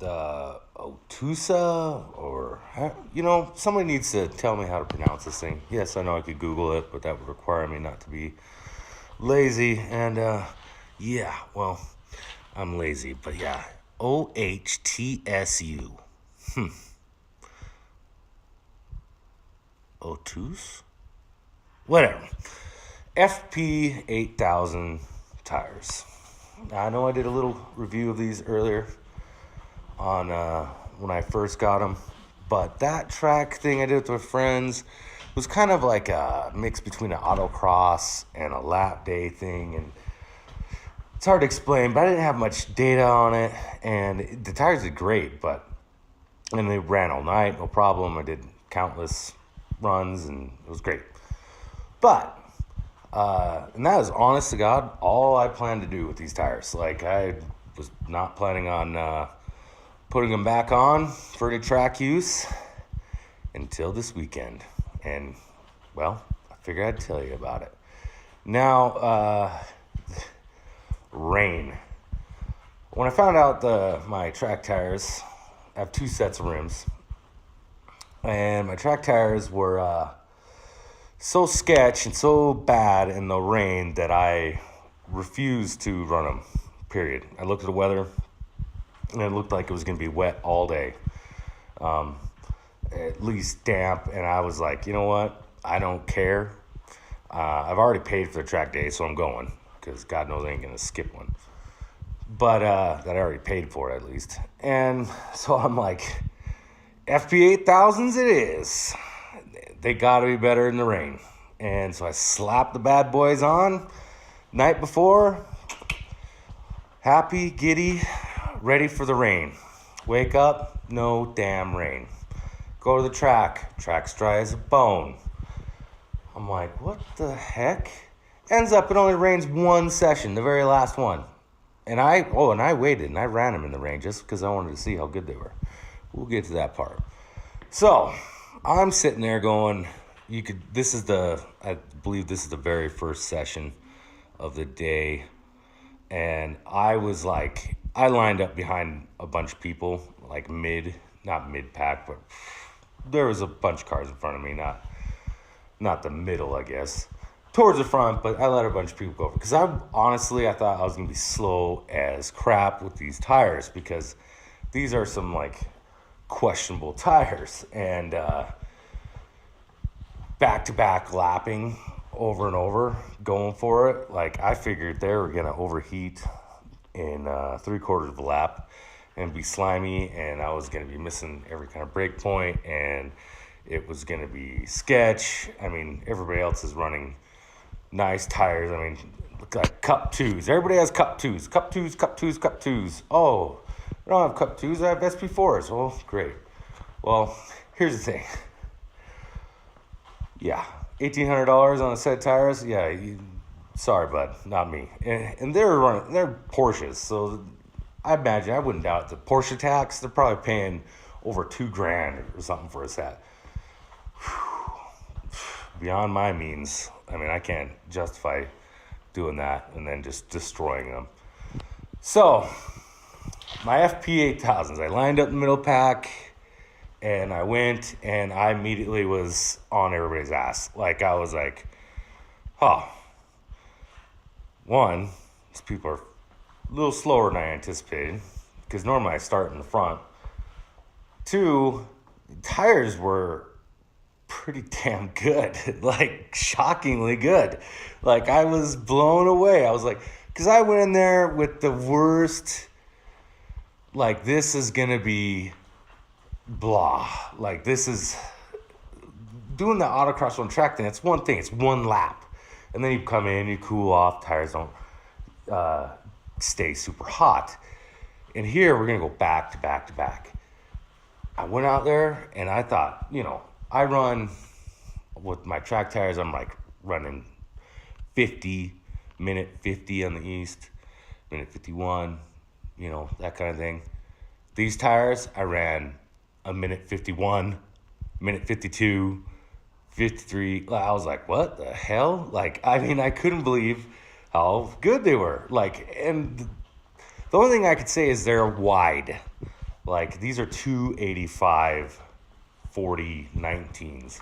OHTSU or, somebody needs to tell me how to pronounce this thing. Yes, I know I could Google it, but that would require me not to be lazy. And, well, I'm lazy, but yeah, OHTSU. OHTSU? Whatever. FP8000 tires. I know I did a little review of these earlier on when I first got them, but that track thing I did with my friends was kind of like a mix between an autocross and a lap day thing, and it's hard to explain, but I didn't have much data on it, and the tires did great, and they ran all night, no problem. I did countless runs, and it was great. But and that is, honest to God, all I planned to do with these tires. Like, I was not planning on putting them back on for any track use until this weekend. And, well, I figured I'd tell you about it. Now, rain. When I found out my track tires, I have two sets of rims. And my track tires were so sketch and so bad in the rain that I refused to run them, period. I looked at the weather, and it looked like it was going to be wet all day, at least damp, and I was like, you know what? I don't care. I've already paid for the track day, so I'm going, because God knows I ain't going to skip one. But that I already paid for it, at least. And so I'm like, FP8000s it is. They got to be better in the rain. And so I slapped the bad boys on night before, happy, giddy, ready for the rain. Wake up, no damn rain. Go to the track. Track's dry as a bone. I'm like, what the heck? Ends up it only rains one session, the very last one. And I waited and I ran them in the rain just because I wanted to see how good they were. We'll get to that part. So I'm sitting there going, I believe this is the very first session of the day. And I was like, I lined up behind a bunch of people, like not mid-pack, but there was a bunch of cars in front of me, not the middle, I guess, towards the front, but I let a bunch of people go over. Because I thought I was going to be slow as crap with these tires, because these are some, like, questionable tires. And back-to-back lapping over and over, going for it. Like, I figured they were going to overheat in 3/4 of a lap and be slimy, and I was going to be missing every kind of brake point, and it was going to be sketch. I mean, everybody else is running nice tires. I mean, look like Cup 2s. Everybody has Cup 2s. Cup 2s, Cup 2s, Cup 2s. Oh, I don't have Cup 2s. I have SP4s. Well, great. Well, here's the thing. Yeah, $1,800 on a set of tires. Yeah, sorry, bud, not me. And they're Porsches, so I imagine, I wouldn't doubt the Porsche tax. They're probably paying over $2,000 or something for a set. Beyond my means. I mean, I can't justify doing that and then just destroying them. So, my FP8000s, I lined up in the middle pack, and I went, and I immediately was on everybody's ass. Like, I was like, one, these people are a little slower than I anticipated, because normally I start in the front. Two, the tires were pretty damn good, like shockingly good. Like, I was blown away. I was like, because I went in there with the worst, like, this is going to be blah. Like, this is doing the autocross on track thing. It's one thing. It's one lap. And then you come in, you cool off, tires don't stay super hot. And here we're going to go back to back to back. I went out there and I thought, I run with my track tires, I'm like running 50, minute 50 on the east, minute 51, that kind of thing. These tires, I ran a minute 51, minute 52, 53. I was like, what the hell? Like, I mean, I couldn't believe how good they were. Like, and the only thing I could say is they're wide. Like, these are 285 40 19s.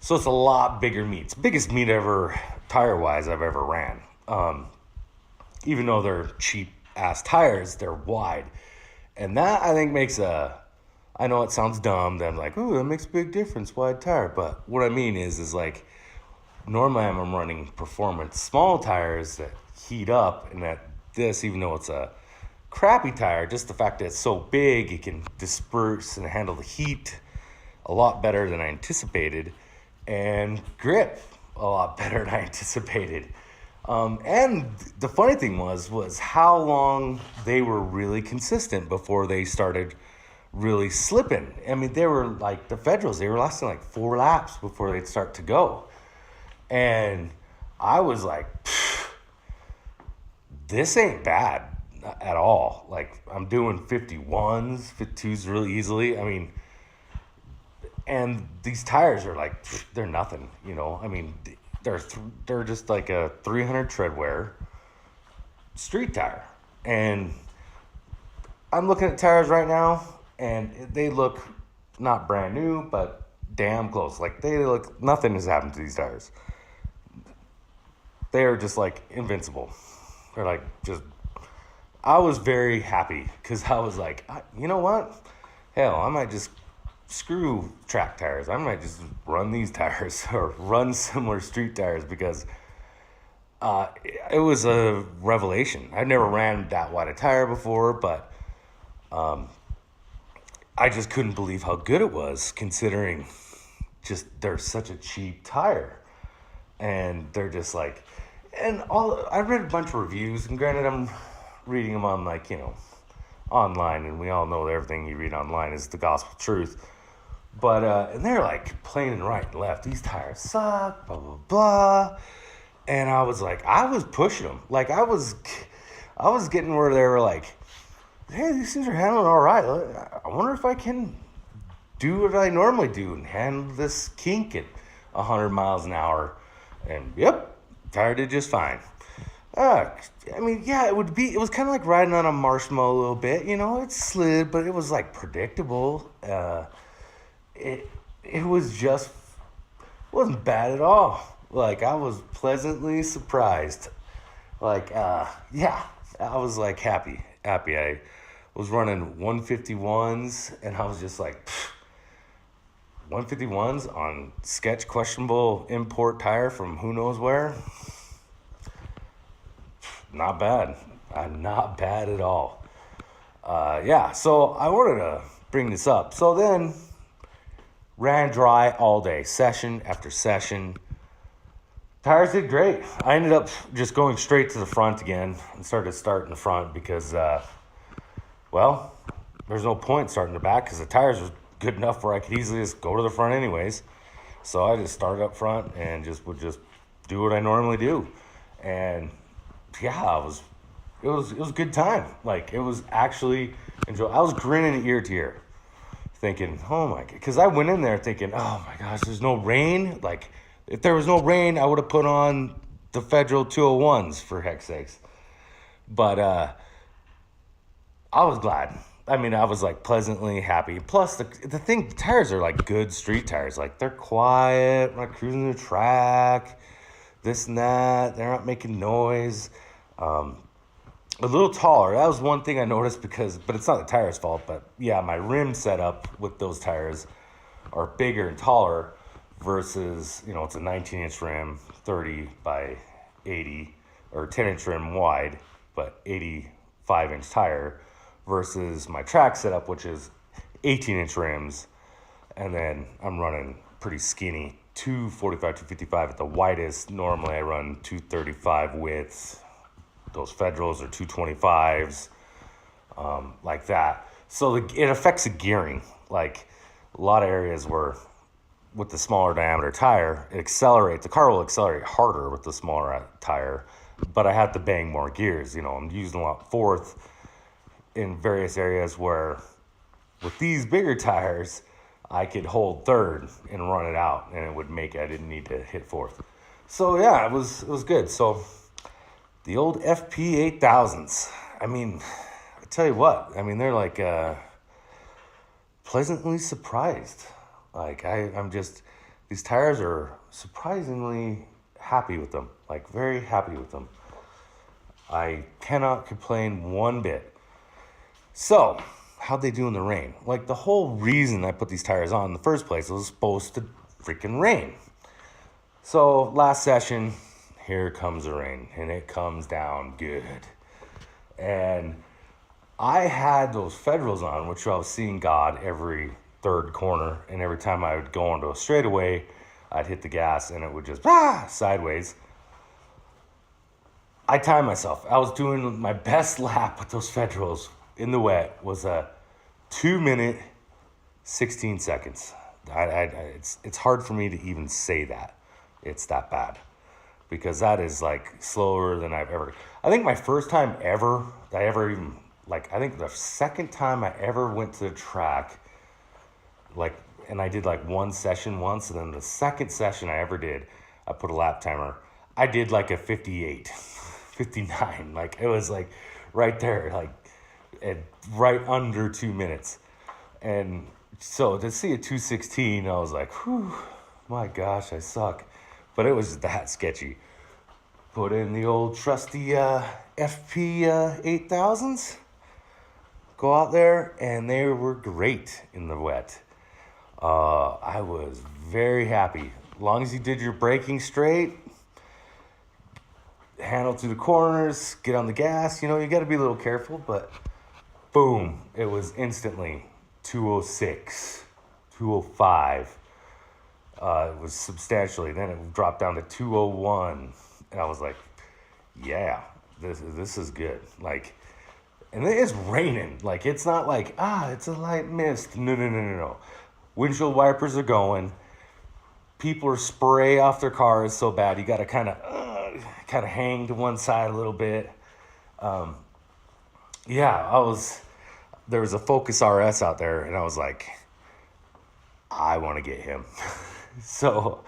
So it's a lot bigger meat. It's the biggest meat ever, tire-wise, I've ever ran. Even though they're cheap-ass tires, they're wide. And that, I think, I know it sounds dumb, that I'm like, oh, that makes a big difference, wide tire. But what I mean is like, normally I'm running performance small tires that heat up, and that this, even though it's a crappy tire, just the fact that it's so big, it can disperse and handle the heat a lot better than I anticipated, and grip a lot better than I anticipated. And the funny thing was how long they were really consistent before they started really slipping. I mean, they were like the Federals, they were lasting like 4 laps before they'd start to go. And I was like, this ain't bad at all. Like, I'm doing 51s, 52s really easily. I mean, and these tires are like, they're nothing, you know. I mean, they're just like a 300 tread wear street tire. And I'm looking at tires right now, and they look not brand new, but damn close. Like, they look, nothing has happened to these tires. They are just like invincible. They're like, just, I was very happy because I was like, you know what? Hell, I might just screw track tires. I might just run these tires or run similar street tires, because it was a revelation. I've never ran that wide a tire before, but I just couldn't believe how good it was, considering just they're such a cheap tire. And they're just like, and I read a bunch of reviews, and granted, I'm reading them on, like, you know, online, and we all know that everything you read online is the gospel truth. But and they're like complaining right and left, these tires suck, blah blah blah. And I was like, I was pushing them, like I was getting where they were like, hey, these things are handling all right. I wonder if I can do what I normally do and handle this kink at 100 miles an hour. And yep, tire did just fine. I mean, yeah, it was kind of like riding on a marshmallow a little bit, you know. It slid, but it was like predictable. It wasn't bad at all. Like, I was pleasantly surprised. Like, yeah, I was like happy. I was running 151s, and I was just like, 151s on sketch questionable import tire from who knows where. Not bad. Not bad at all. Yeah, so I wanted to bring this up. So then, ran dry all day, session after session. Tires did great. I ended up just going straight to the front again and started starting the front because, well, there's no point starting the back because the tires were good enough where I could easily just go to the front anyways. So I just started up front and would just do what I normally do. And yeah, it was a good time. Like, it was actually enjoyable. I was grinning ear to ear, thinking, oh my god, because I went in there thinking, oh my gosh, there's no rain. Like, if there was no rain, I would have put on the Federal 201s, for heck's sakes. But I was glad. I mean, I was like pleasantly happy. Plus, the tires are like good street tires. Like, they're quiet, we're not cruising the track, this and that. They're not making noise. A little taller. That was one thing I noticed but it's not the tire's fault. But yeah, my rim setup with those tires are bigger and taller versus, you know, it's a 19-inch rim, 30 by 80, or 10-inch rim wide, but 85-inch tire, versus my track setup, which is 18-inch rims, and then I'm running pretty skinny 245, 255 at the widest. Normally I run 235 width. Those Federals are 225s, like that. So it affects the gearing. Like, a lot of areas where with the smaller diameter tire, the car will accelerate harder with the smaller tire, but I have to bang more gears. You know, I'm using a lot fourth in various areas where with these bigger tires, I could hold third and run it out, and it would make I didn't need to hit fourth. So yeah, it was good. So the old FP8000s. I mean, tell you what, I mean, they're like pleasantly surprised. Like I'm just, these tires are surprisingly happy with them, like very happy with them. I cannot complain one bit. So, how'd they do in the rain? Like, the whole reason I put these tires on in the first place was supposed to freaking rain. So, last session, here comes the rain, and it comes down good. And I had those Federals on, which I was seeing God every third corner, and every time I would go onto a straightaway, I'd hit the gas, and it would just, sideways. I timed myself. I was doing my best lap with those Federals in the wet was a 2 minute, 16 seconds. It's hard for me to even say that. It's that bad. Because that is like slower than I've ever. I think my first time ever, I think the second time I ever went to the track, and I did like one session once, and then the second session I ever did, I put a lap timer. I did like a 58, 59. Like, it was like right there, like right under 2 minutes. And so to see a 2:16, I was like, whew, my gosh, I suck. But it was that sketchy. Put in the old trusty FP8000s. Go out there, and they were great in the wet. I was very happy. As long as you did your braking straight, handle through the corners, get on the gas. You got to be a little careful, but boom, it was instantly 206, 205. It was substantially. Then it dropped down to 201, and I was like, yeah, this is good. Like, and it is raining. Like, it's not like, it's a light mist. No. Windshield wipers are going. People are spray off their cars so bad. You got to kind of hang to one side a little bit. There was a Focus RS out there, and I was like, I want to get him. So,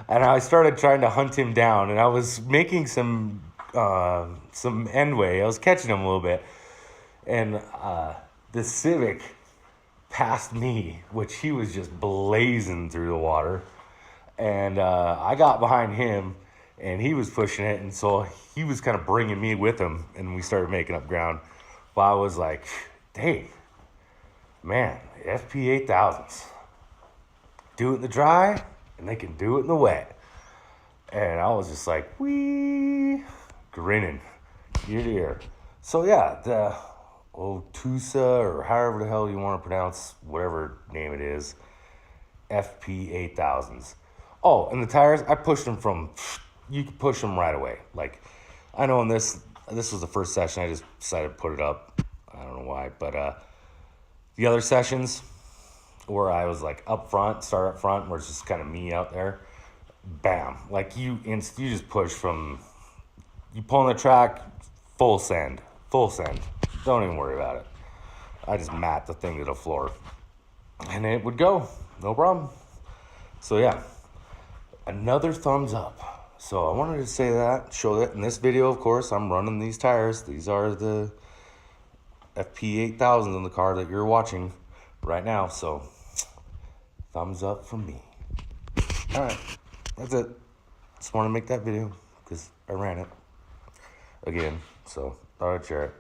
and I started trying to hunt him down, and I was making some endway. I was catching him a little bit, and the Civic passed me, which he was just blazing through the water, and I got behind him, and he was pushing it, and so he was kind of bringing me with him, and we started making up ground. But I was like, hey, man, FP8000s, do it in the dry, and they can do it in the wet. And I was just like, wee, grinning ear to ear. So yeah, the OHTSU, or however the hell you want to pronounce whatever name it is, FP8000s. Oh, and the tires, I pushed them you could push them right away. Like, I know in this was the first session, I just decided to put it up. I don't know why, but the other sessions where I was like start up front, where it's just kind of me out there, bam, like you just push you pull on the track, full send. Don't even worry about it. I just mat the thing to the floor, and it would go, no problem. So yeah, another thumbs up. So I wanted to say that, show that in this video. Of course, I'm running these tires. These are the FP8000 in the car that you're watching right now. So thumbs up from me. All right, that's it. Just want to make that video because I ran it again. So thought I'd share it.